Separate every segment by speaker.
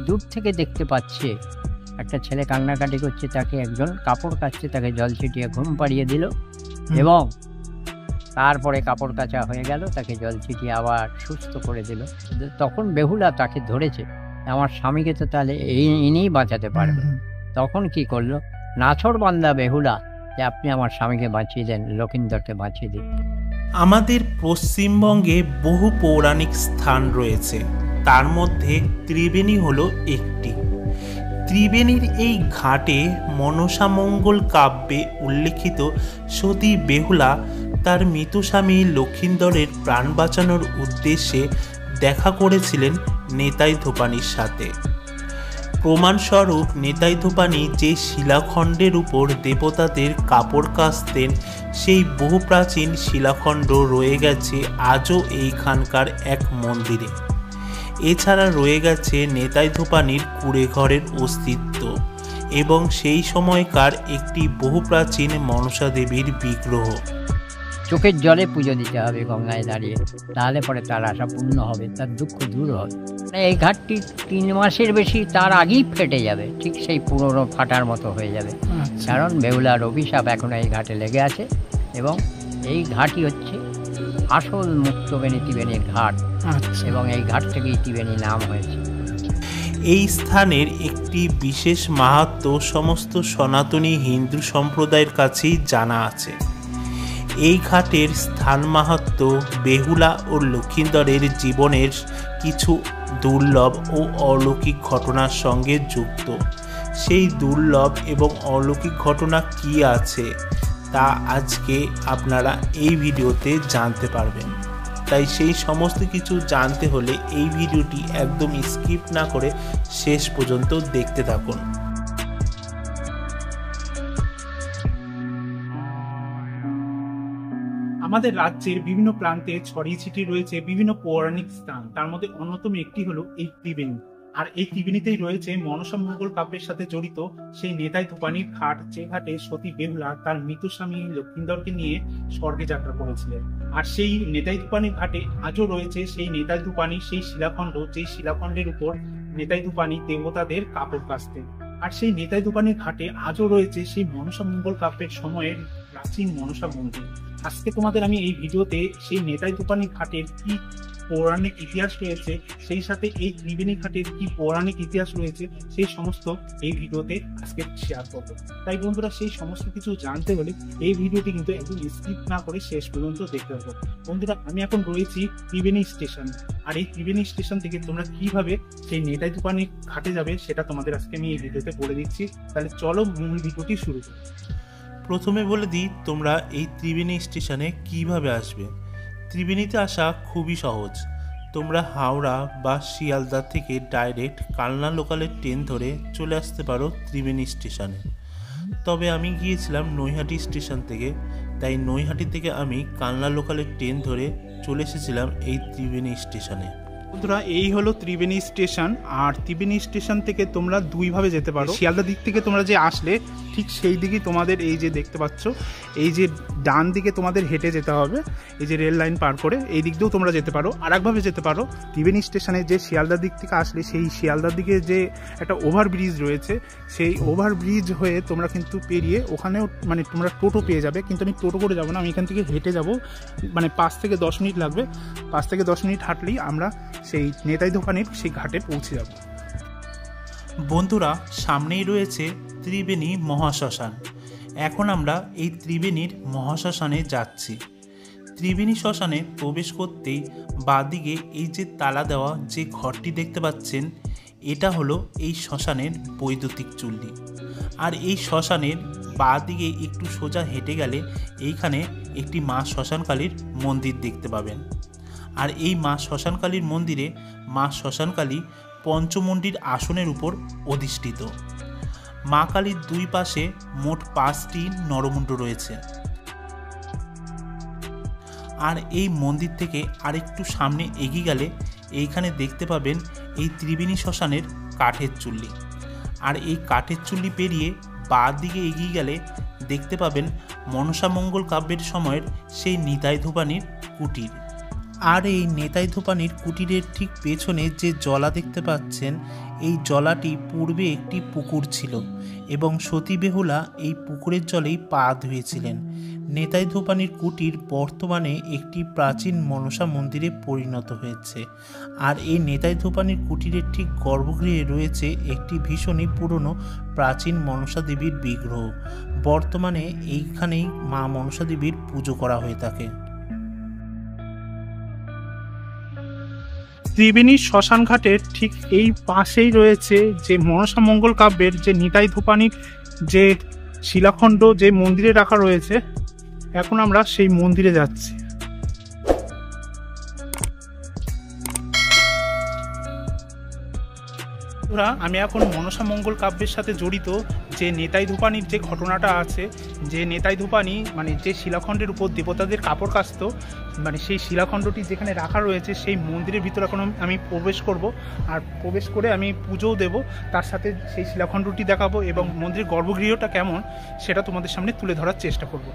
Speaker 1: দূর থেকে দেখতে পাচ্ছে একটা ছেলে কান্নাকাটি করছে, তাকে একজন কাপড় কাচছে, তাকে জল ছিটিয়ে ঘুম পাড়িয়ে দিল এবং তারপরে কাপড় কাচা হয়ে গেল, তাকে জল ছিটিয়ে আবার সুস্থ করে দিল। তখন বেহুলা তাকে ধরেছে, আমার স্বামীকে তো তাহলে ইনিই বাঁচাতে পারবে। তখন কি করলো, নাছোড়বান্দা বেহুলা যে আপনি আমার স্বামীকে বাঁচিয়ে দেন, লক্ষিন্দরকে বাঁচিয়ে দিন।
Speaker 2: আমাদের পশ্চিমবঙ্গে বহু পৌরাণিক স্থান রয়েছে, তার মধ্যে ত্রিবেণী হলো একটি। ত্রিবেণীর এই ঘাটে মনসামঙ্গল কাব্যে উল্লেখিত সতী বেহুলা তার মৃত স্বামী লক্ষিন্দরের প্রাণ বাঁচানোর উদ্দেশ্যে দেখা করেছিলেন নিতাই ধোপানির সাথে। প্রমাণস্বরূপ নিতাই ধোপানি যে শিলাখণ্ডের উপর দেবতাদের কাপড় কাচতেন, সেই বহু প্রাচীন শিলাখণ্ড রয়ে গেছে আজও এইখানকার এক মন্দিরে। এছাড়া রয়ে গেছে নিতাই ধোপানির কুঁড়েঘরের অস্তিত্ব এবং সেই সময়কার একটি বহু প্রাচীন মনসা দেবীর বিগ্রহ।
Speaker 1: চোখের জলে পুজো দিতে হবে গঙ্গায় দাঁড়িয়ে, তাহলে পরে তার আশা পূর্ণ হবে, তার দুঃখ দূর হবে। এই ঘাটটি 3 মাসের বেশি তার আগেই ফেটে যাবে, ঠিক সেই পুরনো ফাটার মতো হয়ে যাবে, কারণ বেহুলার অভিশাপ এখনো এই ঘাটে লেগে আছে। এবং এই ঘাটই হচ্ছে আসল মুক্তবেণী ত্রিবেণীর ঘাট, এবং এই ঘাট থেকেই ত্রিবেণী নাম হয়েছে।
Speaker 2: এই স্থানের একটি বিশেষ মাহাত্ম্য সমস্ত সনাতনী হিন্দু সম্প্রদায়ের কাছেই জানা আছে। এই ঘাটের স্থান মাহাত্ম্য বেহুলা ও লক্ষিন্দরের জীবনের কিছু দুর্লভ ও অলৌকিক ঘটনার সঙ্গে যুক্ত। সেই দুর্লভ এবং অলৌকিক ঘটনা কি আছে তা আজকে আপনারা এই ভিডিওতে জানতে পারবেন। তাই সেই সমস্ত কিছু জানতে হলে এই ভিডিওটি একদম স্কিপ না করে শেষ পর্যন্ত দেখতে থাকুন।
Speaker 3: আমাদের রাজ্যের বিভিন্ন প্রান্তে ছড়িয়ে ছিটিয়ে রয়েছে বিভিন্ন পৌরাণিক স্থান, তার মধ্যে অন্যতম একটি হলো এই ত্রিবেণী। আর এই ত্রিবেণীতেই রয়েছে মনসামঙ্গল কাব্যের সাথে জড়িত সেই নিতাই ধোপানির ঘাট, যে ঘাটে সতী বেহুলা তার মৃত স্বামী লক্ষিন্দরকে নিয়ে স্বর্গে যাত্রা করেছিলেন। আর সেই নিতাই ধোপানির ঘাটে আজও রয়েছে সেই নিতাই ধোপানির সেই শিলাখণ্ড, যেই শিলাখণ্ডের উপর নিতাই ধোপানি দেবতাদের কাপড় কাচতেন। আর সেই নিতাই ধোপানির ঘাটে আজও রয়েছে সেই মনসামঙ্গল কাব্যের সময়ের প্রাচীন মনসা মন্দির। আজকে তোমাদের আমি এই ভিডিওতে সেই নিতাই ধোপানি ঘাটের কি পৌরাণিক ইতিহাস রয়েছে, সেই সাথে এই ত্রিবেণী ঘাটের কি পৌরাণিক ইতিহাস রয়েছে, সেই সমস্ত এই ভিডিওতে আজকে শেয়ার করবো। তাই বন্ধুরা, সেই সমস্ত কিছু জানতে হলে এই ভিডিওটি কিন্তু একদম স্কিপ না করে শেষ পর্যন্ত দেখতে হবে। বন্ধুরা, আমি এখন রয়েছি ত্রিবেণী স্টেশন, আর এই ত্রিবেণী স্টেশন থেকে তোমরা কিভাবে সেই নিতাই ধোপানি ঘাটে যাবে সেটা তোমাদের আজকে আমি এই ভিডিওতে বলে দিচ্ছি। তাহলে চলো মূল ভিডিওটি শুরু করি।
Speaker 2: প্রথমে বলে দিই তোমরা এই ত্রিবেণী স্টেশনে কিভাবে আসবে। ত্রিবেণীতে আসা খুবই সহজ। তোমরা হাওড়া বা শিয়ালদা থেকে ডাইরেক্ট কালনা লোকালের ট্রেন ধরে চলে আসতে পারো ত্রিবেণী স্টেশনে। তবে আমি গিয়েছিলাম নৈহাটি স্টেশন থেকে, তাই নৈহাটি থেকে আমি কালনা লোকালের ট্রেন ধরে চলে এসেছিলাম এই ত্রিবেণী স্টেশনে।
Speaker 3: বন্ধুরা, এই হলো ত্রিবেণী স্টেশন। আর ত্রিবেণী স্টেশন থেকে তোমরা দুইভাবে যেতে পারো। শিয়ালদা দিক থেকে তোমরা যে আসলে ঠিক সেই দিকেই তোমাদের এই যে দেখতে পাচ্ছ, এই যে ডান দিকে তোমাদের হেঁটে যেতে হবে, এই যে রেল লাইন পার করে এই দিক দিয়েও তোমরা যেতে পারো। আর একভাবে যেতে পারো, ত্রিবেণী স্টেশনে যে শিয়ালদার দিক থেকে আসলে সেই শিয়ালদার দিকে যে একটা ওভারব্রিজ রয়েছে, সেই ওভারব্রিজ হয়ে তোমরা কিন্তু পেরিয়ে ওখানেও মানে তোমরা টোটো পেয়ে যাবে। কিন্তু আমি টোটো করে যাবো না, আমি এখান থেকে হেঁটে যাব, মানে 5 থেকে 10 মিনিট লাগবে। 5 থেকে 10 মিনিট হাঁটলেই আমরা সেই নিতাই ধোপানির সেই ঘাটে পৌঁছে যাব।
Speaker 2: বন্ধুরা, সামনেই রয়েছে ত্রিবেণী মহাশ্মশান। এখন আমরা এই ত্রিবেণীর মহাশ্মশানে যাচ্ছি। ত্রিবেণী শ্মশানে প্রবেশ করতেই বাঁদিকে এই যে তালা দেওয়া যে ঘরটি দেখতে পাচ্ছেন, এটা হলো এই শ্মশানের বৈদ্যুতিক চুল্লি। আর এই শ্মশানের বাঁদিকে একটু সোজা হেঁটে গেলে এইখানে একটি মা শ্মশানকালীর মন্দির দেখতে পাবেন। আর এই মা শ্মশানকালীর মন্দিরে মা শ্মশানকালী পঞ্চমুণ্ডির আসনের উপর অধিষ্ঠিত। মা কালীর দুই পাশে মোট 5টি নরমুণ্ড রয়েছে। আর এই মন্দির থেকে আরেকটু সামনে এগিয়ে গেলে এইখানে দেখতে পাবেন এই ত্রিবেণী শ্মশানের কাঠের চুল্লি। আর এই কাঠের চুল্লি পেরিয়ে বাঁ দিকে এগিয়ে গেলে দেখতে পাবেন মনসামঙ্গল কাব্যের সময়ের সেই নিতাই ধোপানির কুটির। আর এই নেতাই ধোপানির কুটিরের ঠিক পেছনে যে জলা দেখতে পাচ্ছেন, এই জলাটি পূর্বে একটি পুকুর ছিল এবং সতী বেহুলা এই পুকুরের জলেই পা ধুয়েছিলেন। নেতাই ধোপানির কুটির বর্তমানে একটি প্রাচীন মনসা মন্দিরে পরিণত হয়েছে। আর এই নেতাই ধোপানির কুটিরের ঠিক গর্ভগৃহে রয়েছে একটি ভীষণই পুরনো প্রাচীন মনসা দেবীর বিগ্রহ। বর্তমানে এইখানেই মা মনসা দেবীর পুজো করা হয়ে থাকে।
Speaker 3: ত্রিবেণী শ্মশান ঘাটের ঠিক এই পাশেই রয়েছে যে মনসা মঙ্গল কাব্যের যে নিতাই ধোপানির যে শিলাখণ্ড যে মন্দিরে রাখা রয়েছে। এখন আমরা সেই মন্দিরে যাচ্ছি। আমি এখন মনসা মঙ্গল কাব্যের সাথে জড়িত যে নেতাই ধোপানির যে ঘটনাটা আছে, যে নেতাই ধোপানি মানে যে শিলাখণ্ডের উপর দেবতাদের কাপড় কাচত, মানে সেই শিলাখণ্ডটি যেখানে রাখা রয়েছে সেই মন্দিরের ভিতরে এখন আমি প্রবেশ করব। আর প্রবেশ করে আমি পুজোও দেব, তার সাথে সেই শিলাখণ্ডটি দেখাবো এবং মন্দিরের গর্ভগৃহটা কেমন সেটা তোমাদের সামনে তুলে ধরার চেষ্টা করব।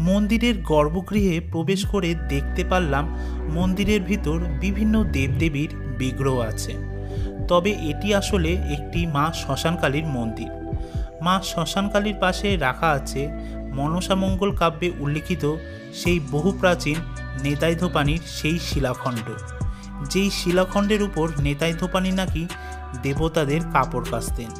Speaker 2: মন্দিরের গর্ভগৃহে প্রবেশ করে দেখতে পারলাম মন্দিরের ভিতর বিভিন্ন দেবদেবীর বিগ্রহ আছে। তবে এটি আসলে একটি মা শ্মশানকালীর মন্দির। মা শ্মশানকালীর পাশে রাখা আছে মনসা মঙ্গল কাব্যে উল্লিখিত সেই বহু প্রাচীন নেতাই ধোপানির সেই শিলাখণ্ড, যেই শিলাখণ্ডের উপর নেতাই ধোপানি নাকি দেবতাদের কাপড় কাচতেন।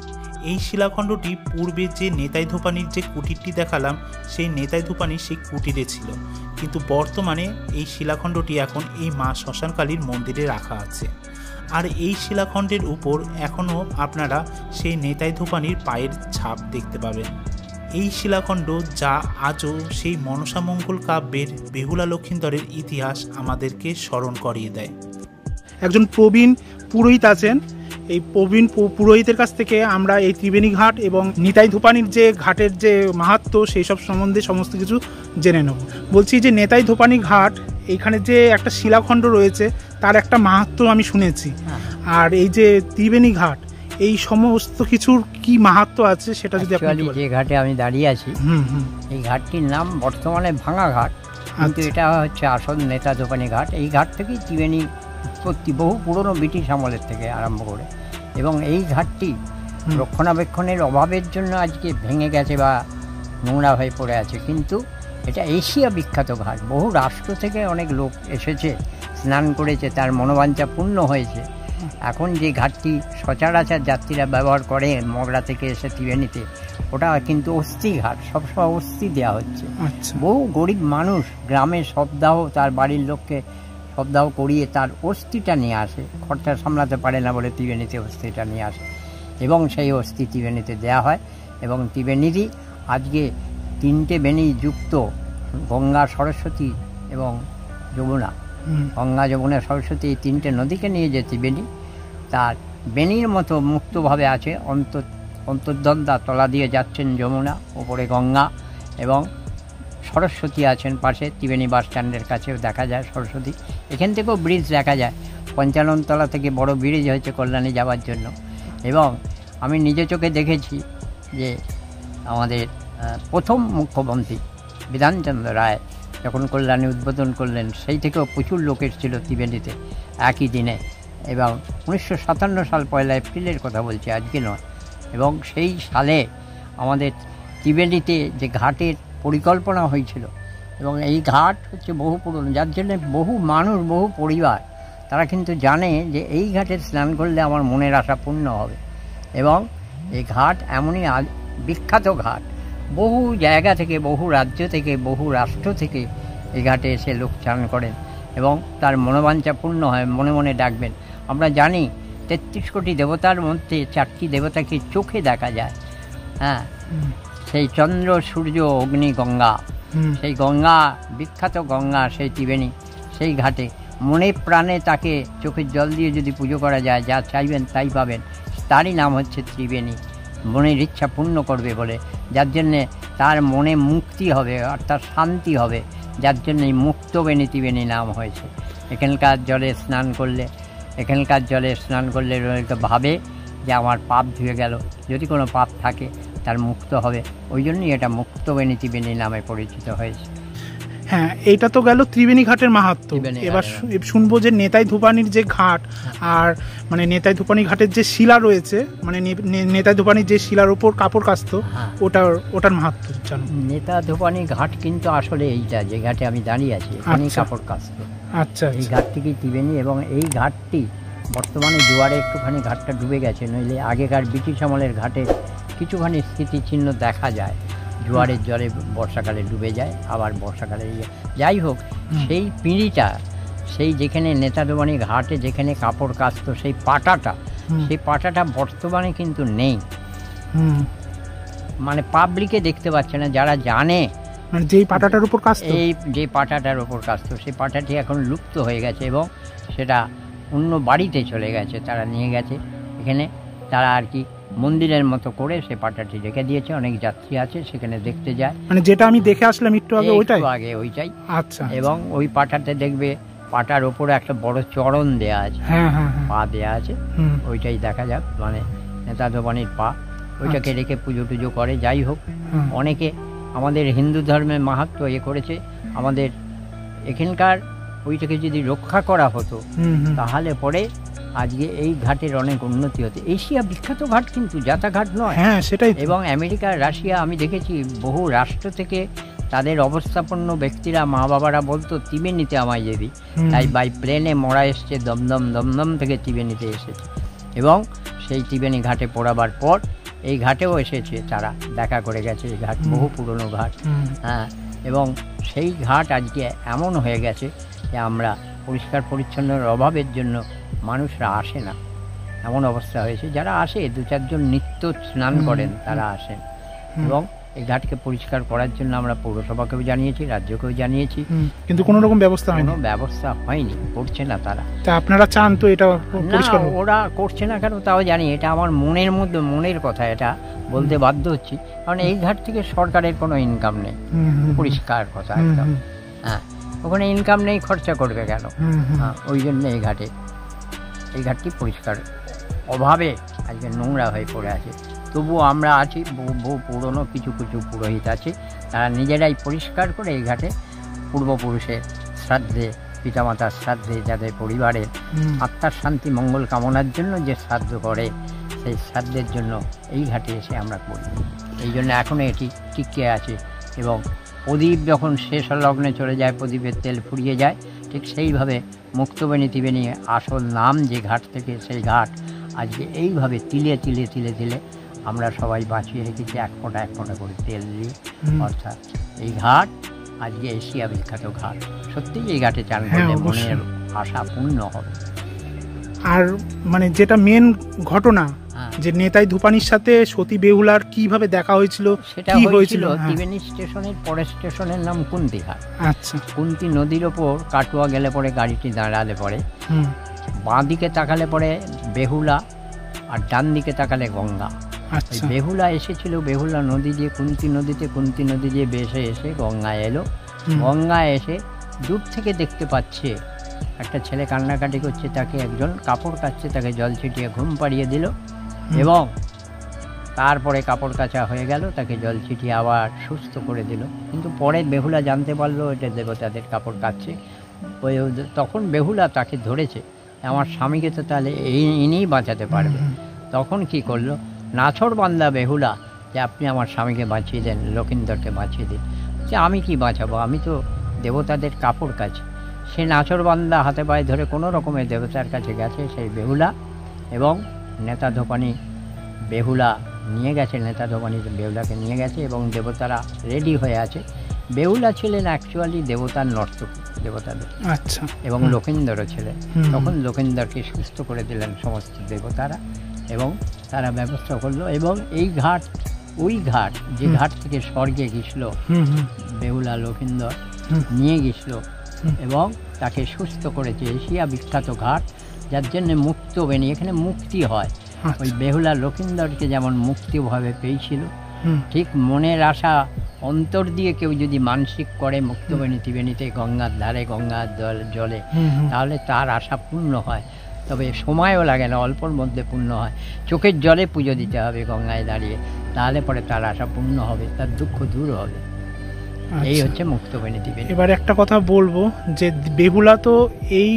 Speaker 2: এই শিলাখণ্ডটি পূর্বে যে নেতাই ধোপানির যে কুটিরটি দেখালাম, সেই নেতাই ধোপানির সেই কুটিরে ছিল, কিন্তু বর্তমানে এই শিলাখণ্ডটি এখন এই মা শ্মশানকালীর মন্দিরে রাখা আছে। আর এই শিলাখণ্ডের উপর এখনও আপনারা সেই নেতাই ধোপানির পায়ের ছাপ দেখতে পাবেন। এই শিলাখণ্ড যা আজও সেই মনসা মঙ্গল কাব্যের বেহুলা লক্ষিন্দরের ইতিহাস আমাদেরকে স্মরণ করিয়ে দেয়।
Speaker 3: একজন প্রবীণ পুরোহিত আছেন, এই প্রবীণ পুরোহিতের কাছ থেকে আমরা এই ত্রিবেণী ঘাট এবং নিতাই ধোপানির যে ঘাটের যে মাহাত্ম্য সেই সব সম্বন্ধে সমস্ত কিছু জেনে নেব। বলছি যে নেতাই ধোপানি ঘাট, এইখানে যে একটা শিলাখণ্ড রয়েছে তার একটা মাহাত্ম্য আমি শুনেছি। আর এই যে ত্রিবেণী ঘাট, এই সমস্ত কিছুর কি মাহাত্ম্য আছে সেটা যদি আপনি
Speaker 1: যে ঘাটে আমি দাঁড়িয়ে আছি, এই ঘাটটির নাম বর্তমানে ভাঙা ঘাট, কিন্তু এটা হচ্ছে আসল নেতা ধোপানি ঘাট। এই ঘাট থেকেই ত্রিবেণী উৎপত্তি, বহু পুরনো ব্রিটিশ আমলের থেকে আরম্ভ করে। এবং এই ঘাটটি রক্ষণাবেক্ষণের অভাবের জন্য আজকে ভেঙে গেছে বা নোংরা হয়ে পড়ে আছে, কিন্তু এটা এশিয়া বিখ্যাত ঘাট। বহু রাষ্ট্র থেকে অনেক লোক এসেছে, স্নান করেছে, তার মনোবাঞ্ছা পূর্ণ হয়েছে। এখন যে ঘাটটি সচরাচর যাত্রীরা ব্যবহার করে মগরা থেকে এসে ত্রিবেণীতে, ওটা কিন্তু অস্থি ঘাট, সবসময় অস্থি দেওয়া হচ্ছে। বহু গরিব মানুষ গ্রামে শবদাহ, তার বাড়ির লোককে শবদাহ করিয়ে তার অস্থিটা নিয়ে আসে, খরচা সামলাতে পারে না বলে ত্রিবেণীতে অস্থিটা নিয়ে আসে এবং সেই অস্থি ত্রিবেণীতে দেওয়া হয়। এবং ত্রিবেণীরই আজকে তিনটে বেণী যুক্ত, গঙ্গা, সরস্বতী এবং যমুনা। গঙ্গা, যমুনা, সরস্বতী এই তিনটে নদীকে নিয়ে যে ত্রিবেণী, তার বেণীর মতো মুক্তভাবে আছে। অন্তর্দ্বন্দ্বা তলা দিয়ে যাচ্ছেন যমুনা, ওপরে গঙ্গা এবং সরস্বতী আছেন পাশে। ত্রিবেণী বাস স্ট্যান্ডের কাছেও দেখা যায় সরস্বতী। এখান থেকেও ব্রিজ দেখা যায়, 55 তলা থেকে বড় ব্রিজ হয়েছে কল্যাণী যাওয়ার জন্য। এবং আমি নিজে চোখে দেখেছি যে আমাদের প্রথম মুখ্যমন্ত্রী বিধানচন্দ্র রায় যখন কল্যাণী উদ্বোধন করলেন, সেই থেকেও প্রচুর লোক এসেছিল ত্রিবেণীতে একই দিনে। এবং 1957 সাল 1 এপ্রিলের কথা বলছি, আজকে নয়। এবং সেই সালে আমাদের ত্রিবেণীতে যে ঘাটের পরিকল্পনা হয়েছিল, এবং এই ঘাট হচ্ছে বহু পুরনো, যার জন্য বহু মানুষ, বহু পরিবার তারা কিন্তু জানে যে এই ঘাটে স্নান করলে আমার মনের আশা পূর্ণ হবে। এবং এই ঘাট এমনই বিখ্যাত ঘাট, বহু জায়গা থেকে, বহু রাজ্য থেকে, বহু রাষ্ট্র থেকে এই ঘাটে এসে লোক স্নান করেন এবং তার মনোবাঞ্ছা পূর্ণ হয়। মনে মনে ডাকবেন। আমরা জানি 33 কোটি দেবতার মধ্যে 4টি দেবতাকে চোখে দেখা যায়। হ্যাঁ, সেই চন্দ্র, সূর্য, অগ্নি, গঙ্গা। সেই গঙ্গা, বিখ্যাত গঙ্গা, সেই ত্রিবেণী, সেই ঘাটে মনে প্রাণে তাকে চোখের জল দিয়ে যদি পুজো করা যায়, যা চাইবেন তাই পাবেন। তারই নাম হচ্ছে ত্রিবেণী, মনের ইচ্ছা পূর্ণ করবে বলে, যার জন্যে তার মনে মুক্তি হবে, অর্থাৎ শান্তি হবে, যার জন্যই মুক্তবেণী ত্রিবেণী নাম হয়েছে। এখানকার জলে স্নান করলে ভাবে যে আমার পাপ ধুয়ে গেল, যদি কোনো পাপ থাকে তার মুক্ত হবে, ওই জন্যই এটা মুক্তবেণী ত্রিবেণী নামে পরিচিত হয়েছে।
Speaker 3: হ্যাঁ, এইটা তো গেল ত্রিবেণী ঘাটের মাহাত্ম্য।
Speaker 1: ত্রিবেণী
Speaker 3: এবার
Speaker 1: ঘাটের
Speaker 3: শুনবো যে নেতাই ধোপানির যে ঘাট, আর মানে নেতাই ধোপানি ঘাটের যে শিলা রয়েছে, মানে নেতাই ধোপানির যে শিলার উপর কাপড় কাস্ত,
Speaker 1: হ্যাঁ।
Speaker 3: ওটার মাহাত্ম্য জানো?
Speaker 1: নেতা ধোপানি ঘাট কিন্তু আসলে এইটা যে ঘাটে আমি দাঁড়িয়ে আছি এখানেই
Speaker 3: আচ্ছা।
Speaker 1: কাপড় কাস্ত।
Speaker 3: আচ্ছা,
Speaker 1: এই ঘাট থেকেই ত্রিবেণী, এবং এই ঘাটটি বর্তমানে জোয়ারে একটুখানি ঘাটটা ডুবে গেছে, নইলে আগেকার ব্রিটিশ আমলের ঘাটে কিছুখানি স্মৃতিচিহ্ন দেখা যায়। জোয়ারের জলে বর্ষাকালে ডুবে যায়, আবার বর্ষাকালে যাই হোক, সেই পিঁড়িটা, সেই যেখানে নেতাদোবানি ঘাটে যেখানে কাপড় কাস্ত সেই পাটাটা বর্তমানে কিন্তু নেই। মানে পাবলিকে দেখতে পাচ্ছে না, যারা জানে
Speaker 3: মানে যেই পাটাটার উপর কাস্ত,
Speaker 1: এই যে পাটাটার ওপর কাস্ত, সেই পাটাটি এখন লুপ্ত হয়ে গেছে এবং সেটা অন্য বাড়িতে চলে গেছে, তারা নিয়ে গেছে এখানে, তারা আর কি মন্দিরের মতো করে সে পাটাটি রেখে দিয়েছে। অনেক যাত্রী আছে সেখানে দেখতে যায়,
Speaker 3: মানে যেটা আমি দেখে আসলাম একটু আগে
Speaker 1: ওইটাই।
Speaker 3: আচ্ছা,
Speaker 1: এবং ওই পাটাতে দেখবে পাটার ওপরে একটা বড় চরণ দেয়া আছে,
Speaker 3: হ্যাঁ,
Speaker 1: পা দেয়া আছে, ওইটাই দেখা যাক, মানে নেতা ধোপানির পা, ওইটাকে রেখে পুজো টুজো করে। যাই হোক, অনেকে আমাদের হিন্দু ধর্মের মাহাত্ম্য করেছে, আমাদের এখানকার ওইটাকে যদি রক্ষা করা হতো তাহলে পরে আজকে এই ঘাটের অনেক উন্নতি হতো। এশিয়া বিখ্যাত ঘাট কিন্তু যাতা ঘাট নয়।
Speaker 3: হ্যাঁ, সেটাই।
Speaker 1: এবং আমেরিকা, রাশিয়া, আমি দেখেছি বহু রাষ্ট্র থেকে তাদের অবস্থাপন্ন ব্যক্তিরা, মা বাবারা বলতো ত্রিবেণীতে আমায় যেবি, তাই বাই প্লেনে মরা এসছে, দমদম থেকে ত্রিবেণীতে এসেছে, এবং সেই ত্রিবেণী ঘাটে পড়াবার পর এই ঘাটেও এসেছে, তারা দেখা করে গেছে। এই ঘাট বহু পুরনো ঘাট, হ্যাঁ, এবং সেই ঘাট আজকে এমন হয়ে গেছে যে আমরা পরিষ্কার পরিচ্ছন্নের অভাবের জন্য মানুষরা আসে না, এমন অবস্থা হয়েছে। যারা আসে, 2-4 জন নিত্য স্নান করেন, তারা আসেন। এবং এই ঘাটকে পরিষ্কার করার জন্য আমরা পৌরসভাকেও জানিয়েছি, রাজ্যকেও জানিয়েছি,
Speaker 3: কিন্তু কোনো রকম ব্যবস্থা
Speaker 1: হয়নি, করছে না তারা।
Speaker 3: তা আপনারা চান তো এটা পরিষ্কার?
Speaker 1: ওরা করছে না কেন তাও জানি, এটা আমার মনের কথা, এটা বলতে বাধ্য হচ্ছি, কারণ এই ঘাট থেকে সরকারের কোনো ইনকাম নেই, পরিষ্কার কথা একদম। হ্যাঁ, ওখানে ইনকাম নেই, খরচা করবে কেন? ওই জন্য এই ঘাটটি পরিষ্কার অভাবে আজকে নোংরা হয়ে পড়ে আছে। তবুও আমরা আছি, বহু পুরনো কিছু পুরোহিত আছে, তারা নিজেরাই পরিষ্কার করে এই ঘাটে পূর্বপুরুষের শ্রাদ্ধে, পিতামাতার শ্রাদ্ধে, যাদের পরিবারের আত্মার শান্তি মঙ্গল কামনার জন্য যে শ্রাদ্ধ করে, সেই শ্রাদ্ধের জন্য এই ঘাটে এসে আমরা করি। এই জন্য এখনও এটি টিকে আছে। এবং প্রদীপ যখন শেষ লগ্নে চলে যায়, প্রদীপের তেল ফুরিয়ে যায়, ঠিক সেইভাবে মুক্তবেণী ত্রিবেণী আসল নাম যে ঘাট থেকে, সেই ঘাট আজকে এইভাবে তিলে আমরা সবাই বাঁচিয়ে রেখেছি, এক ফোঁটা করে তেল দিয়ে। অর্থাৎ এই ঘাট আজকে এশিয়া বিখ্যাত ঘাট। সত্যিই এই ঘাটে চান করলে মনের আশা পূর্ণ হবে।
Speaker 3: আর মানে যেটা মেন ঘটনা, যে নেতাই ধোপানির সাথে সতী বেহুলার কিভাবে দেখা হয়েছিল,
Speaker 1: সেটা হয়েছিল ত্রিবেণী স্টেশনের পরের স্টেশনের নাম কুন্তিঘাট। আচ্ছা, কুন্তি নদীর ওপর কাটুয়া গেলে পরে গাড়িটি দাঁড়ালে পরে বাঁ দিকে তাকালে পরে বেহুলা, আর ডান দিকে তাকালে গঙ্গা। বেহুলা এসেছিল, বেহুলা নদী দিয়ে কুন্তি নদী দিয়ে বেসে এসে গঙ্গায় এলো। গঙ্গায় এসে দূর থেকে দেখতে পাচ্ছে একটা ছেলে কান্নাকাটি করছে, তাকে একজন কাপড় কাচছে, তাকে জল ছিটিয়ে ঘুম পাড়িয়ে দিল, এবং তারপরে কাপড় কাচা হয়ে গেল, তাকে জল ছিটিয়ে আবার সুস্থ করে দিল। কিন্তু পরে বেহুলা জানতে পারলো এটা দেবতাদের কাপড় কাচছে। তখন বেহুলা তাকে ধরেছে, আমার স্বামীকে তো তাহলে ইনিই বাঁচাতে পারবে। তখন কি করলো, নাছোড়বান্দা বেহুলা, যে আপনি আমার স্বামীকে বাঁচিয়ে দেন, লক্ষিন্দরকে বাঁচিয়ে দিন। যে আমি কি বাঁচাবো, আমি তো দেবতাদের কাপড় কাচি। সে নাছোড়বান্দা হাতে পায়ে ধরে কোনো রকমের দেবতার কাছে গেছে সেই বেহুলা, এবং নেতা ধোপানি বেহুলা নিয়ে গেছে, নেতা ধোপানি বেহুলাকে নিয়ে গেছে, এবং দেবতারা রেডি হয়ে আছে। বেহুলা ছিলেন অ্যাকচুয়ালি দেবতার নর্তকী, দেবতাদের। আচ্ছা, এবং লক্ষিন্দরও ছিলেন। তখন লক্ষিন্দরকে সুস্থ করে দিলেন সমস্ত দেবতারা, এবং তারা ব্যবস্থা করলো। এবং এই ঘাট, ওই ঘাট যে ঘাট থেকে স্বর্গে গেছিল বেহুলা, লক্ষিন্দর নিয়ে গেছিল এবং তাকে সুস্থ করেছে। এশিয়া বিখ্যাত ঘাট, যার জন্য মুক্তবেণী, এখানে মুক্তি হয়। ওই বেহুলা লক্ষিন্দরকে যেমন মুক্তিভাবে পেয়েছিল, ঠিক মনের আশা অন্তর দিয়ে কেউ যদি মানসিক করে মুক্তবেণী ত্রিবেণীতে, গঙ্গার ধারে, গঙ্গার জলে, তাহলে তার আশা পূর্ণ হয়। তবে সময়ও লাগে না, অল্পর মধ্যে পূর্ণ হয়। চোখের জলে পুজো দিতে হবে গঙ্গায় দাঁড়িয়ে, তাহলে পরে তার আশা পূর্ণ হবে, তার দুঃখ দূর হবে। এই
Speaker 3: আচ্ছা।
Speaker 1: হচ্ছে মুক্তবেণী ত্রিবেণী।
Speaker 3: এবার একটা কথা বলবো যে বেহুলা তো এই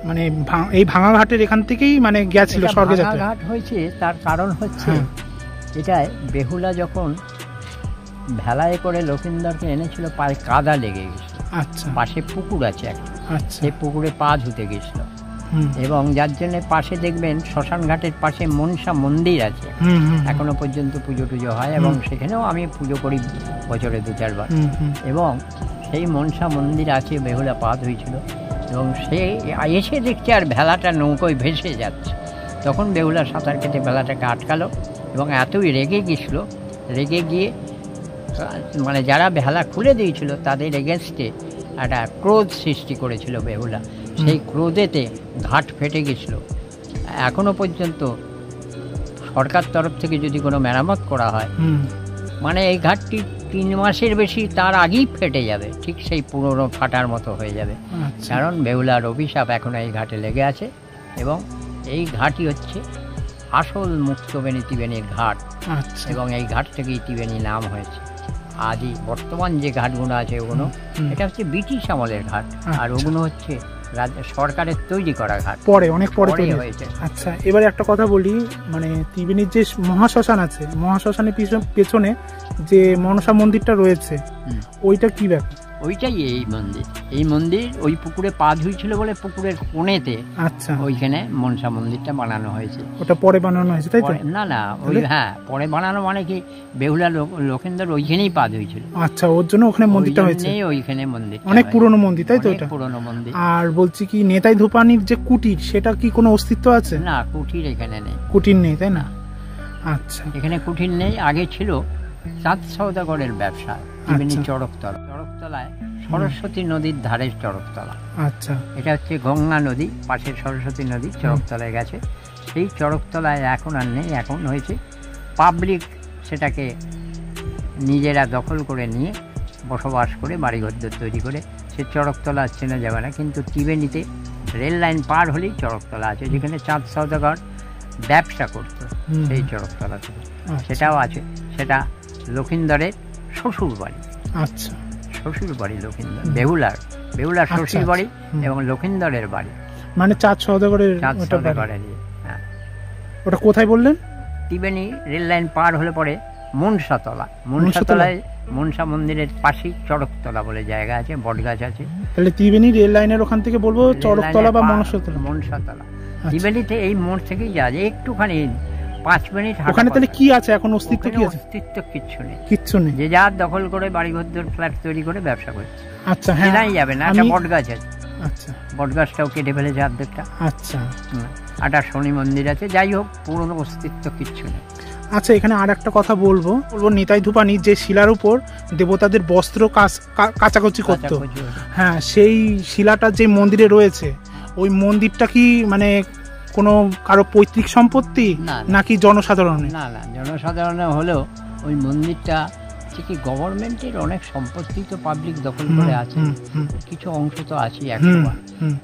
Speaker 3: মানে এই ভাঙা ঘাটের এখান থেকেই মানে গেছিল
Speaker 1: এটা
Speaker 3: স্বর্গে
Speaker 1: ভাঙা
Speaker 3: যেতে।
Speaker 1: ঘাট হয়েছে, তার কারণ হচ্ছে
Speaker 3: হ্যাঁ।
Speaker 1: এটায় বেহুলা যখন ভেলায় করে লক্ষিন্দরকে এনেছিল পায়ে কাদা লেগে গেছিল,
Speaker 3: আচ্ছা
Speaker 1: পাশে পুকুর আছে একটা,
Speaker 3: আচ্ছা।
Speaker 1: সেই পুকুরে পা ধুতে গেছিল
Speaker 3: হুম
Speaker 1: এবং যার জন্য পাশে দেখবেন শ্মশান ঘাটের পাশে মনসা মন্দির আছে,
Speaker 3: হুম হুম
Speaker 1: এখনো পর্যন্ত পুজো টুজো হয় এবং সেখানেও আমি পুজো করি বছরে 2-4 বার।
Speaker 3: হুম হুম
Speaker 1: এবং সেই মনসা মন্দির আছে, বেহুলা পা ধুয়েছিল এবং সে এসে দেখছে আর ভেলাটা নৌকোয় ভেসে যাচ্ছে। তখন বেহুলা সাঁতার কেটে ভেলাটাকে আটকালো এবং এতই রেগে গেছিলো, রেগে গিয়ে মানে যারা ভেলা খুলে দিয়েছিল তাদের এগেনস্টে একটা ক্রোধ সৃষ্টি করেছিল বেহুলা। সেই ক্রোধেতে ঘাট ফেটে গেছিল। এখনো পর্যন্ত সরকার তরফ থেকে যদি কোনো মেরামত করা হয়,
Speaker 3: হুম
Speaker 1: মানে এই ঘাটটি 3 মাসের বেশি তার আগেই ফেটে যাবে, ঠিক সেই পুরনো ফাটার মতো হয়ে যাবে।
Speaker 3: আচ্ছা
Speaker 1: কারণ বেহুলার অভিশাপ এখনো এই ঘাটে লেগে আছে এবং এই ঘাটই হচ্ছে আসল মুক্তবেণী ত্রিবেণীর ঘাট
Speaker 3: আচ্ছা
Speaker 1: এবং এই ঘাট থেকেই ত্রিবেণী নাম হয়েছে। আদি বর্তমান যে ঘাটগুলো আছে ওগুলো এটা হচ্ছে ব্রিটিশ আমলের ঘাট, আর
Speaker 3: আচ্ছা।
Speaker 1: ওগুলো হচ্ছে সরকারের তৈরি করা ঘাট,
Speaker 3: পরে অনেক পরে
Speaker 1: পরে
Speaker 3: তৈরি
Speaker 1: হয়েছে।
Speaker 3: আচ্ছা এবারে একটা কথা বলি, মানে ত্রিবেণীর যে মহাশ্মশান আছে, মহাশ্মশানের পেছনে যে মনসা মন্দিরটা রয়েছে,
Speaker 1: হুম।
Speaker 3: ওইটা কি ব্যাপার?
Speaker 1: ওইটাই এই মন্দির। এই মন্দির ওই পুকুরে পা ধুইছিল বলে পুকুরের কোণেতে
Speaker 3: আচ্ছা
Speaker 1: ওইখানে মনসা মন্দিরটা বানানো হয়েছে।
Speaker 3: ওটা পরে বানানো হয়েছে তাই তো?
Speaker 1: পরে- না না ওই হ্যাঁ পরে বানানো, মানে কি বেহুলা লক্ষিন্দর ওইখানেই পা ধুইছিল,
Speaker 3: আচ্ছা ওর জন্য ওখানে মন্দিরটা হয়েছে।
Speaker 1: ওইখানে মন্দির
Speaker 3: অনেক পুরনো মন্দির তাই তো এটা?
Speaker 1: পুরনো মন্দির।
Speaker 3: আর বলছি কি নেতাই ধূপানির যে কুটির, সেটা কি কোনো অস্তিত্ব আছে?
Speaker 1: না, কুঠির এখানে নেই।
Speaker 3: কুটির নেই তাই না? আচ্ছা
Speaker 1: এখানে কুঠির নেই। আগে ছিল চাঁদ সওদাগরের ব্যবসা ত্রিবেণী
Speaker 3: আচ্ছা।
Speaker 1: চড়কতলা। চড়কতলায় সরস্বতী নদীর ধারের চড়কতলা।
Speaker 3: আচ্ছা
Speaker 1: এটা হচ্ছে গঙ্গা নদী, পাশের সরস্বতী নদী চড়কতলায় গেছে। সেই চড়কতলায় এখন আর নেই, এখন হয়েছে পাবলিক সেটাকে নিজেরা দখল করে নিয়ে বসবাস করে বাড়িঘর তৈরি করে। সে চড়কতলা চেনা যাবে না, কিন্তু ত্রিবেণীতে রেল লাইন পার হলেই চড়কতলা আছে, যেখানে চাঁদ সওদাগর ব্যবসা করতো সেই চড়কতলা থেকে। সেটাও আছে, সেটা লক্ষিন্দরের শ্বশুর বাড়ি।
Speaker 3: আচ্ছা
Speaker 1: শ্বশুর বাড়ি লক্ষিন্দর, বেহুলার শ্বশুর বাড়ি এবং লক্ষিন্দরের বাড়ি
Speaker 3: মানে চাঁদ সওদাগরের
Speaker 1: চাঁদ
Speaker 3: ওটা বাড়ি।
Speaker 1: সওদাগরের। হ্যাঁ,
Speaker 3: ওটা কোথায় বললেন?
Speaker 1: ত্রিবেণী রেল লাইন পার হলে পরে মনসাতলা, মনসাতলায় মনসা মন্দিরের পাশেই চড়কতলা বলে জায়গা আছে, বটগাছ আছে।
Speaker 3: তাহলে ত্রিবেণী রেল লাইনের ওখান থেকে বলবো
Speaker 1: রেল
Speaker 3: চড়কতলা
Speaker 1: লাইনের
Speaker 3: বা
Speaker 1: পার-
Speaker 3: মনসাতলা?
Speaker 1: মনসাতলা। ত্রিবেণীতে এই মোড় থেকেই যাওয়া যায়, একটুখানি 5 মিনিট হাঁটা
Speaker 3: ওখানে তাহলে
Speaker 1: পথ।
Speaker 3: কি আছে এখন, অস্তিত্ব
Speaker 1: ওখানে
Speaker 3: কি আছে?
Speaker 1: অস্তিত্ব কিচ্ছু নেই,
Speaker 3: কিচ্ছু নেই।
Speaker 1: যে যার দখল করে বাড়িঘর ফ্ল্যাট তৈরি করে ব্যবসা করছে।
Speaker 3: আচ্ছা হ্যাঁ
Speaker 1: চেনাই যাবে না। একটা বটগাছ আছে,
Speaker 3: আচ্ছা
Speaker 1: বটগাছটাও কেটে ফেলেছে অর্ধেকটা।
Speaker 3: আচ্ছা
Speaker 1: একটা শনি মন্দির আছে, যাই হোক পুরনো অস্তিত্ব কিচ্ছু নেই।
Speaker 3: আচ্ছা এখানে আর একটা কথা বলবো নিতাই ধূপানি যে শিলার উপর দেবতাদের বস্ত্র কাচাকুচি করতো,
Speaker 1: কাচাকুচি হতো।
Speaker 3: হ্যাঁ সেই শিলাটা যে মন্দিরে রয়েছে, ওই মন্দিরটা কি মানে কোনো কারো পৈতৃক সম্পত্তি
Speaker 1: না, না।
Speaker 3: নাকি জনসাধারণের?
Speaker 1: না না, জনসাধারণের হলেও ওই মন্দিরটা ঠিকই গভর্নমেন্টের অনেক সম্পত্তি তো পাবলিক দখল করে আছে, কিছু অংশ তো আছেই একটা।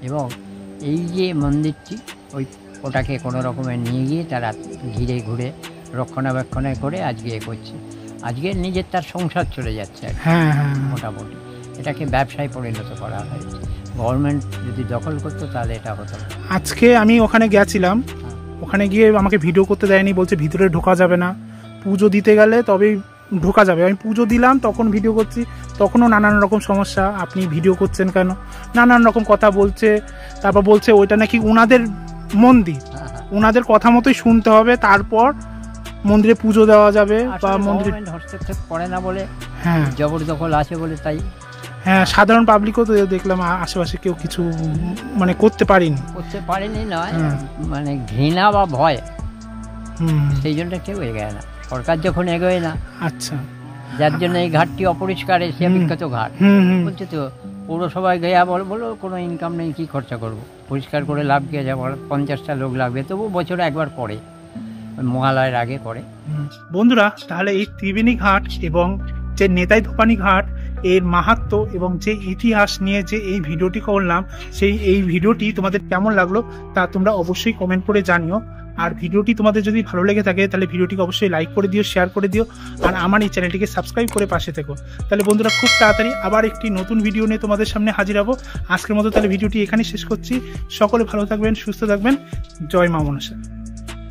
Speaker 1: এবং এই যে মন্দিরটি ওটাকে কোনো রকমের নিয়ে গিয়ে তারা ঘিরে ঘুরে রক্ষণাবেক্ষণ করে আজকে করছে। আজকে নিজের তার সংসার চলে যাচ্ছে আর কি, মোটামুটি। এটাকে ব্যবসায় পরিণত করা হয়েছে। গভর্নমেন্ট যদি দখল করতো তাহলে এটা হতো না।
Speaker 3: আজকে আমি ওখানে গেছিলাম, ওখানে গিয়ে আমাকে ভিডিও করতে দেয়নি, বলছে ভিতরে ঢোকা যাবে না, পুজো দিতে গেলে তবেই ঢোকা যাবে। আমি পুজো দিলাম, তখন ভিডিও করছি, তখনও নানান রকম সমস্যা, আপনি ভিডিও করছেন কেন, নানান রকম কথা বলছে। তারপর বলছে ওইটা নাকি উনাদের মন্দির, উনাদের কথা মতোই শুনতে হবে, তারপর মন্দিরে পুজো দেওয়া যাবে বা মন্দিরে
Speaker 1: হস্তক্ষেপ করে না বলে,
Speaker 3: হ্যাঁ
Speaker 1: জবরদখল আছে বলে, তাই
Speaker 3: হ্যাঁ সাধারণ পাবলিকও তো দেখলাম আশেপাশে কেউ কিছু মানে করতে পারেনি,
Speaker 1: করতে পারেনি নয়, মানে ঘৃণা বা ভয়,
Speaker 3: হুম
Speaker 1: সেই জন্য কেউ এগোয় না। সরকার যখন এগোয় না,
Speaker 3: আচ্ছা
Speaker 1: যার জন্য এই ঘাটটি অপরিষ্কার, এশিয়া বিখ্যাত ঘাট। বলছে তো পৌরসভায় গেয়া বলো কোনো ইনকাম নেই, কি খরচা করবো, পরিষ্কার করে লাভ গিয়ে যাবো, 50টা লোক লাগবে, তবু বছরে একবার পড়ে, মহালয়ের আগে পড়ে।
Speaker 3: বন্ধুরা, তাহলে এই ত্রিবেণী ঘাট এবং যে নেতাই ধূপানি ঘাট এর মাহাত্ম্য এবং যে ইতিহাস নিয়ে যে এই ভিডিওটি করলাম, এই ভিডিওটি তোমাদের কেমন লাগলো তা তোমরা অবশ্যই কমেন্ট করে জানিও। আর ভিডিওটি তোমাদের যদি ভালো লেগে থাকে তাহলে ভিডিওটিকে অবশ্যই লাইক করে দিও, শেয়ার করে দিও, আর আমার এই চ্যানেলটিকে সাবস্ক্রাইব করে পাশে থেকো। তাহলে বন্ধুরা খুব তাড়াতাড়ি আবার একটি নতুন ভিডিও নিয়ে তোমাদের সামনে হাজির হবো। আজকের মতো তাহলে ভিডিওটি এখানেই শেষ করছি। সকলে ভালো থাকবেন, সুস্থ থাকবেন। জয় মা মনসা।